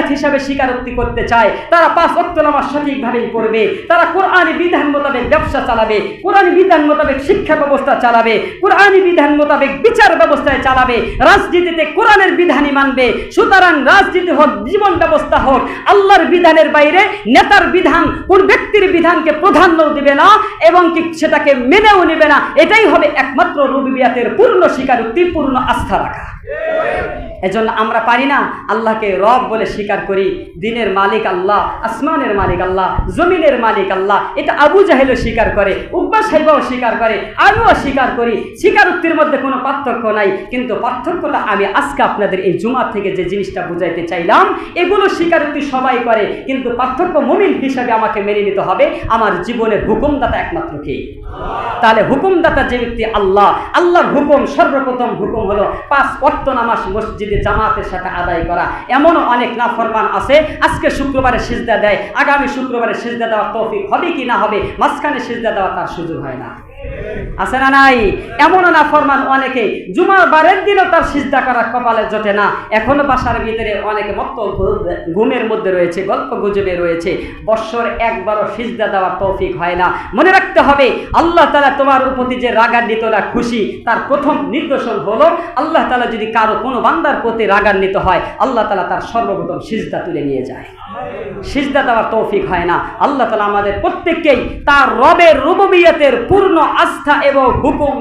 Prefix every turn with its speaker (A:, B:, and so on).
A: রুবুবিয়াত হিসাবে স্বীকারোক্তি করতে চায়, তারা 5 ওয়াক্ত নামাজ সঠিকভাবেই পড়বে, তারা কোরআনী বিধান মোতাবেক ব্যবসা চালাবে, কোরআনী বিধান মোতাবেক শিক্ষা ব্যবস্থা চালাবে, কোরআনী বিধান মোতাবেক বিচার ব্যবস্থায় চালাবে, রাজনীতিতে কোরআনের বিধানই মানবে। সুতরাং রাজনীতি হোক, জীবন ব্যবস্থা হোক, আল্লাহর বিধানের বাইরে নেতার বিধান, কোন ব্যক্তির বিধানকে প্রাধান্য দিবে না এবং কি সেটাকে মেনেও নেবে না। এটাই হবে একমাত্র রুবুবিয়াতের পূর্ণ স্বীকারোক্তি, পূর্ণ আস্থা রাখা। এজন্য আমরা পারি না আল্লাহকে রব বলে স্বীকার করি। দিনের মালিক আল্লাহ, আসমানের মালিক আল্লাহ, জমিনের মালিক আল্লাহ। এটা আবু জাহেলও স্বীকার করে, উকবা সাহেবও স্বীকার করে, আমিও স্বীকার করি। স্বীকারোক্তির মধ্যে কোনো পার্থক্য নাই, কিন্তু পার্থক্যটা আমি আজকে আপনাদের এই জুমা থেকে যে জিনিসটা বুঝাইতে চাইলাম, এগুলো স্বীকারোক্তি সবাই করে, কিন্তু পার্থক্য মুমিন হিসাবে আমাকে মেনে নিতে হবে আমার জীবনের হুকুমদাতা একমাত্র কে? তাহলে হুকুমদাতা যে ব্যক্তি আল্লাহ, আল্লাহর হুকুম, সর্বপ্রথম হুকুম হলো 5 ওয়াক্ত নামাজ মসজিদে জামাতের সাথে আদায় করা। এমনও অনেক নাফরমান আছে, আজকে শুক্রবারে সিজদা দেয়, আগামী শুক্রবারে সিজদা দেওয়ার তৌফিক হবে কি না হবে, মাঝখানে সিজদা দেওয়া তার সুযোগ হয় না। আছে না নাই? এমনও নাফরমান অনেকে জুমার বারের দিনও তার সিজদা করা কপালে জোটে না। এখনো বাসার ভিতরে অনেকে মত্ত ঘুমের মধ্যে রয়েছে, গল্প গুজবে রয়েছে, বৎসর একবারও সিজদা দেওয়ার তৌফিক হয় না। মনে রাখতে হবে আল্লাহ তাআলা তোমার প্রতি যে রাগান্বিত না খুশি, তার প্রথম নিদর্শন হলো আল্লাহ তাআলা যদি কারো কোনো বান্দার প্রতি রাগান্বিত হয়, আল্লাহ তাআলা তার সর্বপ্রথম সিজদা তুলে নিয়ে যায়। সিজদা দেওয়ার তৌফিক হয় না। আল্লাহ তাআলা আমাদের প্রত্যেককেই তার রবের রুবুবিয়তের পূর্ণ আস্থা এবং হুকুম